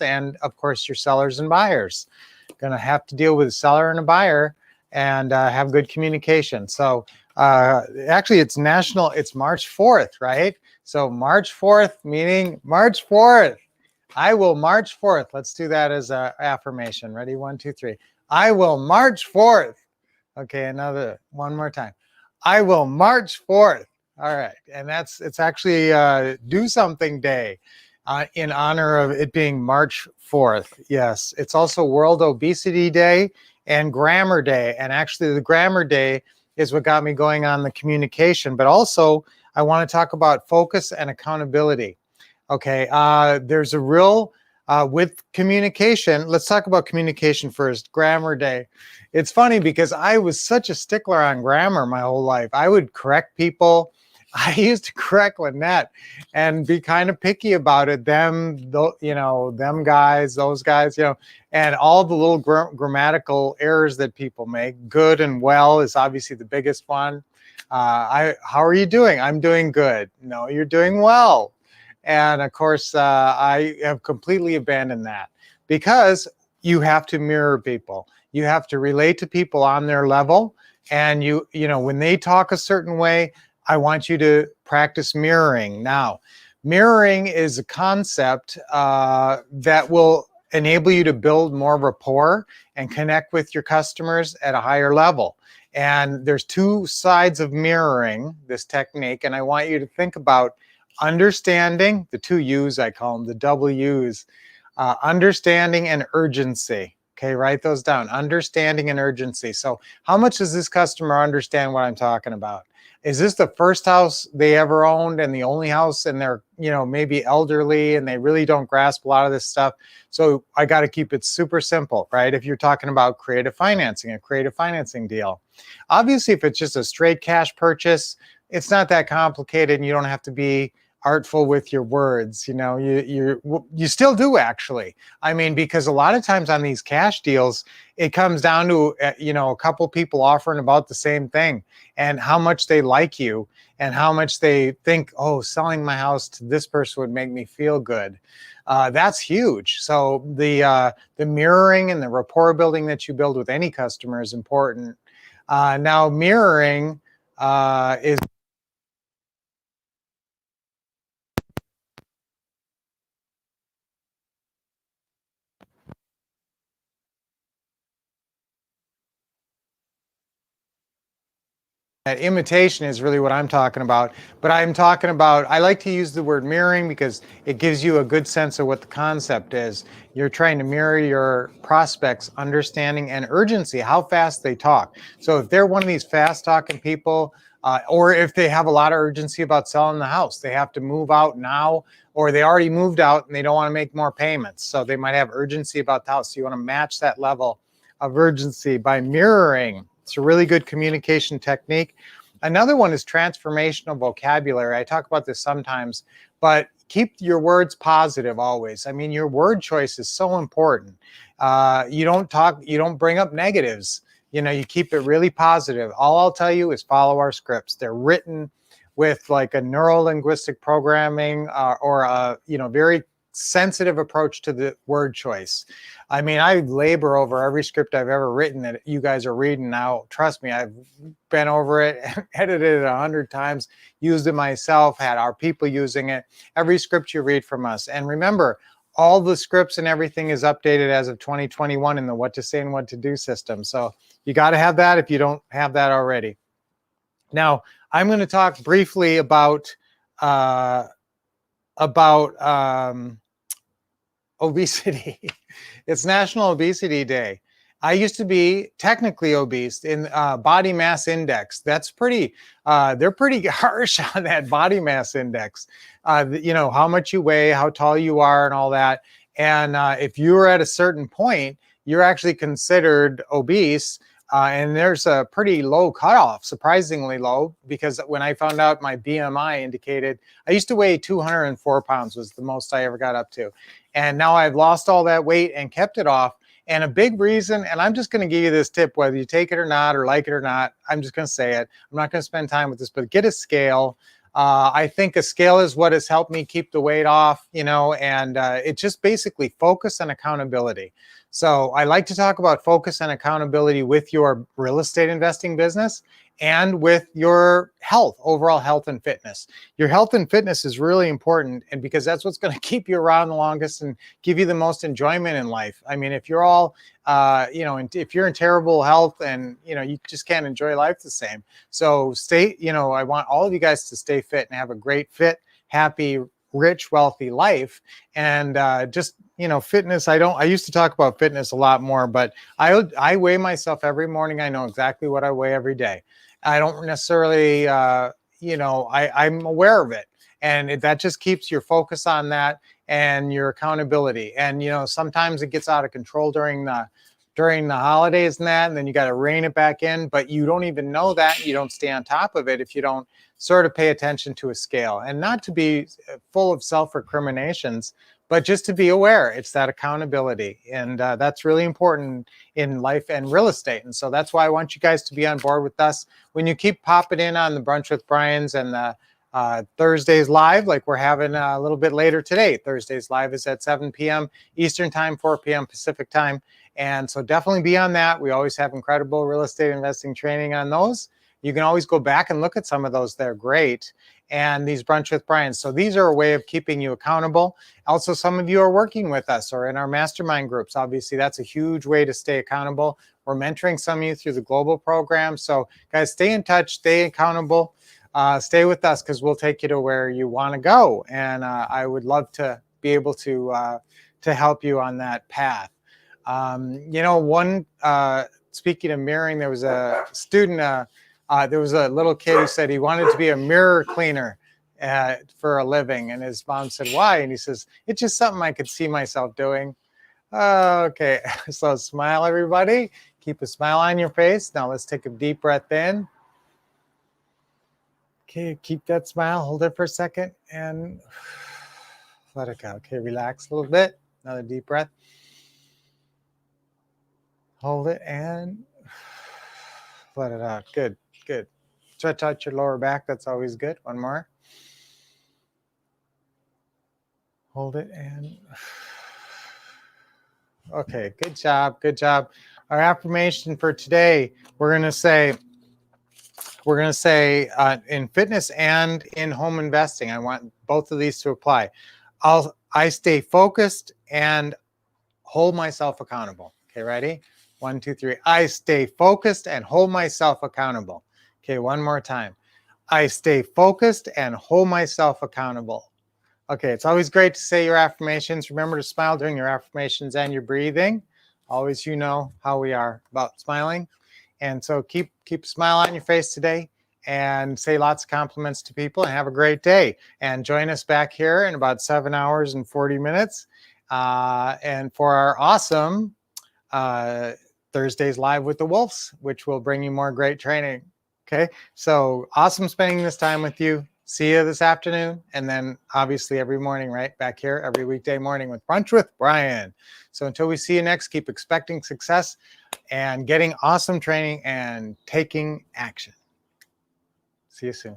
and of course your sellers and buyers. Going to have to deal with a seller and a buyer and have good communication. So actually it's March 4th, right? So March 4th, meaning March 4th. I will March 4th. Let's do that as an affirmation. Ready? 1, 2, 3. I will March 4th. Okay, one more time. I will March 4th. All right, and it's actually Do Something Day in honor of it being March 4th. Yes, it's also World Obesity Day and Grammar Day. And actually the Grammar Day is what got me going on the communication. But also I want to talk about focus and accountability. Okay, there's a real, with communication, let's talk about communication first, Grammar Day. It's funny because I was such a stickler on grammar my whole life. I would correct people. I used to correct Lynette and be kind of picky about it. Them guys, those guys, and all the little grammatical errors that people make. Good and well is obviously the biggest one. How are you doing? I'm doing good. No, you're doing well. And of course, I have completely abandoned that because you have to mirror people. You have to relate to people on their level. And when they talk a certain way, I want you to practice mirroring. Now, mirroring is a concept that will enable you to build more rapport and connect with your customers at a higher level. And there's two sides of mirroring this technique. And I want you to think about understanding, the two U's I call them, the double U's, understanding and urgency. Okay, write those down, understanding and urgency. So how much does this customer understand what I'm talking about? Is this the first house they ever owned and the only house, and they're, maybe elderly and they really don't grasp a lot of this stuff? So I got to keep it super simple, right? If you're talking about creative financing, a creative financing deal. Obviously, if it's just a straight cash purchase, it's not that complicated and you don't have to be artful with your words. You still do, actually. I mean, because a lot of times on these cash deals, it comes down to, a couple people offering about the same thing and how much they like you and how much they think, oh, selling my house to this person would make me feel good. That's huge. So the mirroring and the rapport building that you build with any customer is important. Now, mirroring is that imitation is really what I'm talking about. But I like to use the word mirroring because it gives you a good sense of what the concept is. You're trying to mirror your prospects' understanding and urgency, how fast they talk. So if they're one of these fast talking people, or if they have a lot of urgency about selling the house, they have to move out now, or they already moved out and they don't want to make more payments. So they might have urgency about the house. So you want to match that level of urgency by mirroring. It's a really good communication technique. Another one is transformational vocabulary. I talk about this sometimes, but keep your words positive always. I mean, your word choice is so important. You don't bring up negatives. You keep it really positive. All I'll tell you is follow our scripts. They're written with like a neuro-linguistic programming or a very sensitive approach to the word choice. I mean, I labor over every script I've ever written that you guys are reading now. Trust me, I've been over it, edited it 100 times, used it myself, had our people using it. Every script you read from us. And remember, all the scripts and everything is updated as of 2021 in the what to say and what to do system. So you got to have that if you don't have that already. Now, I'm going to talk briefly about obesity. It's National Obesity Day. I used to be technically obese in body mass index. That's pretty, they're pretty harsh on that body mass index. How much you weigh, how tall you are and all that. And if you're at a certain point, you're actually considered obese. And there's a pretty low cutoff, surprisingly low, because when I found out my BMI indicated, I used to weigh 204 pounds was the most I ever got up to. And now I've lost all that weight and kept it off. And a big reason, and I'm just going to give you this tip, whether you take it or not, or like it or not, I'm just going to say it. I'm not going to spend time with this, but get a scale. I think a scale is what has helped me keep the weight off, and it's just basically focus and accountability. So I like to talk about focus and accountability with your real estate investing business and with your health, overall health and fitness. Your health and fitness is really important, and because that's what's going to keep you around the longest and give you the most enjoyment in life. I mean, if you're all, if you're in terrible health and, you just can't enjoy life the same. So I want all of you guys to stay fit and have a great, fit, happy, rich, wealthy life. And fitness, I used to talk about fitness a lot more, but I weigh myself every morning. I know exactly what I weigh every day. I don't necessarily, I'm aware of it. And that just keeps your focus on that and your accountability. And, sometimes it gets out of control during the holidays and that, and then you got to rein it back in, but you don't even know that. You don't stay on top of it if you don't sort of pay attention to a scale. And not to be full of self-recriminations, but just to be aware. It's that accountability. And that's really important in life and real estate. And so that's why I want you guys to be on board with us. When you keep popping in on the Brunch with Brian's and the Thursdays live, like we're having a little bit later today. Thursdays live is at 7 p.m. Eastern time, 4 p.m. Pacific time. And so definitely be on that. We always have incredible real estate investing training on those. You can always go back and look at some of those. They're great. And these Brunch with Brian. So these are a way of keeping you accountable. Also, some of you are working with us or in our mastermind groups. Obviously, that's a huge way to stay accountable. We're mentoring some of you through the global program. So guys, stay in touch, stay accountable. Stay with us because we'll take you to where you want to go. And I would love to be able to help you on that path. Speaking of mirroring, there was a student, there was a little kid who said he wanted to be a mirror cleaner for a living. And his mom said, why? And he says, it's just something I could see myself doing. Okay, so smile, everybody. Keep a smile on your face. Now let's take a deep breath in. Okay, keep that smile. Hold it for a second and let it go. Okay, relax a little bit. Another deep breath. Hold it and let it out. Good, good. Stretch out your lower back. That's always good. One more. Hold it and okay, good job, good job. Our affirmation for today, we're going to say in fitness and in home investing, I want both of these to apply. I stay focused and hold myself accountable. Okay, ready? 1, 2, 3. I stay focused and hold myself accountable. Okay, one more time. I stay focused and hold myself accountable. Okay, it's always great to say your affirmations. Remember to smile during your affirmations and your breathing. Always, you know how we are about smiling. And so keep a smile on your face today and say lots of compliments to people and have a great day. And join us back here in about 7 hours and 40 minutes. And for our awesome Thursdays Live with the Wolves, which will bring you more great training. Okay, so awesome spending this time with you. See you this afternoon. And then obviously every morning, right back here, every weekday morning with Brunch with Brian. So until we see you next, keep expecting success and getting awesome training and taking action. See you soon.